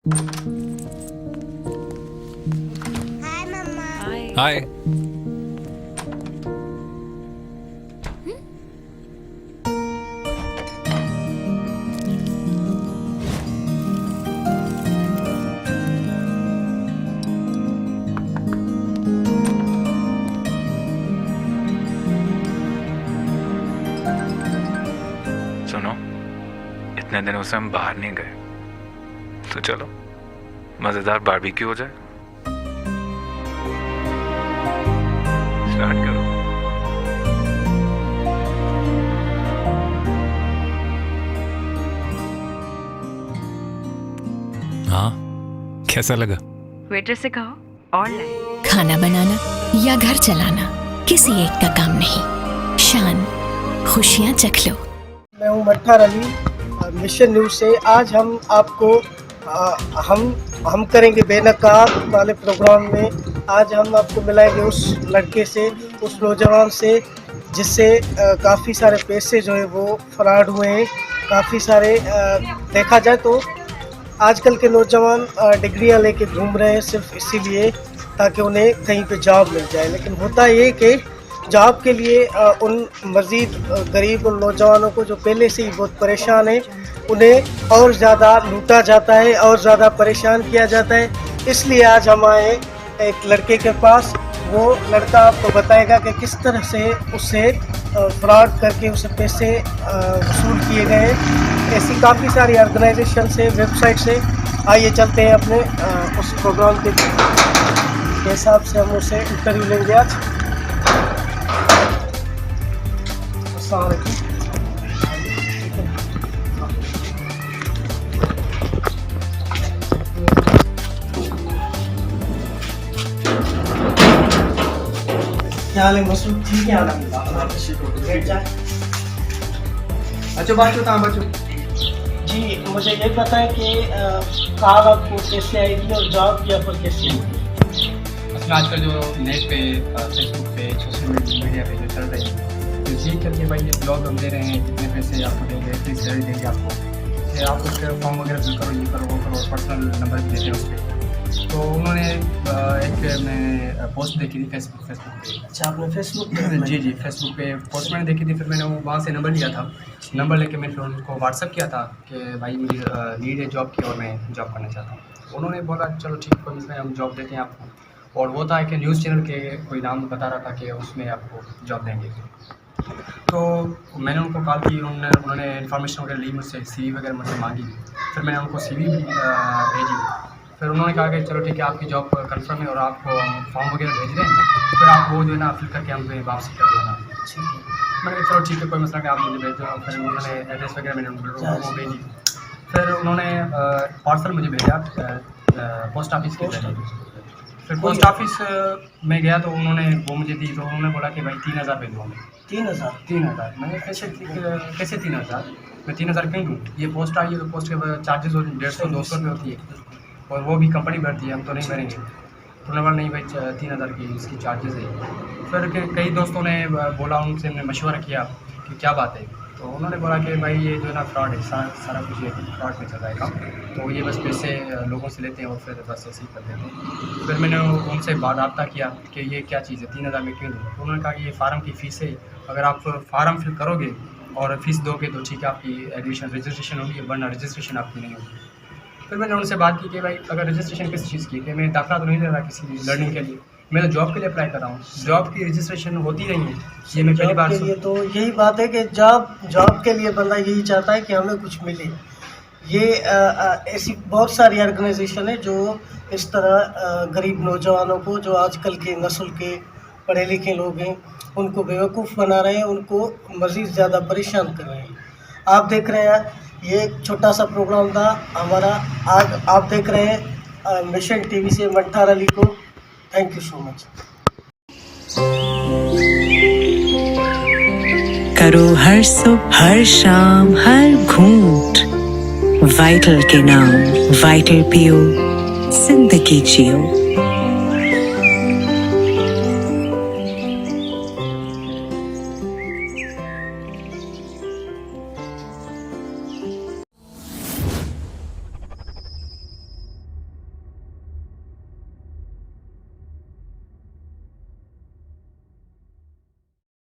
हाय मम्मा। हाय। सुनो, इतने दिनों से हम बाहर नहीं गए, तो चलो मजेदार बारबेक्यू हो जाए। स्टार्ट करो। हाँ, कैसा लगा? वेटर से कहो और लाए। खाना बनाना या घर चलाना किसी एक का काम नहीं, शान खुशियाँ चख लो। मैं हूं मट्ठार अली, मिशन न्यूज़ से। आज हम आपको हम करेंगे बेनकाब वाले प्रोग्राम में। आज हम आपको मिलाएंगे उस लड़के से, उस नौजवान से जिससे काफ़ी सारे पैसे जो है वो फ्रॉड हुए हैं। काफ़ी सारे देखा जाए तो आजकल के नौजवान डिग्रियां लेके घूम रहे हैं सिर्फ इसीलिए ताकि उन्हें कहीं पे जॉब मिल जाए। लेकिन होता ये कि जॉब के लिए उन मज़ीद गरीब उन नौजवानों को जो पहले से ही बहुत परेशान हैं, उन्हें और ज़्यादा लूटा जाता है और ज़्यादा परेशान किया जाता है। इसलिए आज हम आए एक लड़के के पास। वो लड़का आपको बताएगा कि किस तरह से उससे फ्रॉड करके उसे पैसे वसूल किए गए। ऐसी काफ़ी सारी ऑर्गेनाइजेशन से, वेबसाइट से। आइए चलते हैं अपने उस प्रोग्राम के हिसाब से हम उसे इंटरव्यू लेंगे आज। अस्सलाम वालेकुम। क्या हाल है मसूद? ठीक है बच्चों जी, मुझे ये बताएं कि कॉल आपको कैसे आएगी और जॉब की ऑफर कैसे होगी? असल आजकल जो नेट पे फेसबुक पे सोशल मीडिया पे जो चल रहे हैं, तो जी करके भाई ये ब्लॉग हम दे रहे हैं, कितने पैसे आपको देंगे, इतनी सैलरी देंगे आपको, फिर आप उसके फॉर्म वगैरह फिल करो, ये करो वो करो, पर्सनल नंबर भी देते हैं उस पर। तो उन्होंने एक मैंने पोस्ट देखी थी फेसबुक पे। अच्छा, आपने फेसबुक जी फेसबुक पे पोस्ट मैंने देखी थी। फिर मैंने वहाँ से नंबर लिया था। नंबर लेके मैंने फिर उनको व्हाट्सअप किया था कि भाई मुझे नीड है जॉब की और मैं जॉब करना चाहता हूँ। उन्होंने बोला चलो ठीक है, कोई मसला नहीं, हम जॉब देते हैं आपको। और वो था कि न्यूज़ चैनल के कोई नाम बता रहा था कि उसमें आपको जॉब देंगे। तो मैंने उनको कॉल की, उन्होंने इन्फॉर्मेशन वगैरह ली मुझसे, CV वगैरह मुझसे मांगी। फिर मैंने उनको CV भी भेजी। फिर उन्होंने कहा कि चलो ठीक है, आपकी जॉब कंफर्म है और आपको फॉर्म वगैरह भेज दें, फिर आप वो जो है ना फिल करके हमें वापसी कर देना। ठीक है, मैंने कहा चलो ठीक है, कोई मसला नहीं, आप मुझे भेज दो। फिर उन्होंने एड्रेस वगैरह मैंने उनको भेजी। फिर उन्होंने पार्सल मुझे भेजा पोस्ट ऑफिस के जरिए। फिर पोस्ट ऑफिस में गया तो उन्होंने वो मुझे दी। तो उन्होंने बोला कि भाई 3,000 भेज दो हमें। 3,000 मैंने कैसे 3,000? मैं 3,000 क्यों दूँ? ये पोस्ट आई है तो पोस्ट के चार्जेस 150-200 रुपये होती है और वो भी कंपनी भरती है, हम तो नहीं भरेंगे। तो उन्होंने बोला नहीं भाई 3,000 की इसकी चार्जेस है। फिर कई दोस्तों ने बोला, उनसे हमने मशवरा किया कि क्या बात है। तो उन्होंने बोला कि भाई ये जो है ना फ्रॉड है, सारा कुछ ये फ्रॉड में चल रहा है काम। तो ये बस पैसे लोगों से लेते हैं और फिर बस ऐसे ही कर देते हैं। फिर मैंने उनसे रब्ता किया कि ये क्या चीज़ है, 3,000 में क्यों दूँ? तो उन्होंने कहा कि ये फार्म की फ़ीस है, अगर आप फार्म फिल करोगे और फीस दोगे तो ठीक है, आपकी एडमिशन रजिस्ट्रेशन होगी, वरना रजिस्ट्रेशन आपकी नहीं होगी। फिर मैंने उनसे बात की कि भाई अगर रजिस्ट्रेशन किस चीज़ की है, कि मैं दाखिला तो नहीं ले रहा किसी लर्निंग के लिए, मैं तो जॉब के लिए अप्लाई कर रहा हूँ, जॉब की रजिस्ट्रेशन होती नहीं है। ये मैं पहली बार ये तो यही बात है कि जॉब के लिए बंदा यही चाहता है कि हमें कुछ मिले। ये ऐसी बहुत सारी ऑर्गेनाइजेशन है जो इस तरह गरीब नौजवानों को, जो आजकल के नस्ल के पढ़े लिखे लोग हैं, उनको बेवकूफ़ बना रहे हैं, उनको मज़ीद ज़्यादा परेशान कर रहे हैं। आप देख रहे हैं, ये एक छोटा सा प्रोग्राम था हमारा। आज आप देख रहे हैं मिशन TV से मट्ठार अली को। Thank you so much. करो हर सुबह हर शाम हर घूंट वाइटल के नाम, वाइटल पियो, जिंदगी जियो।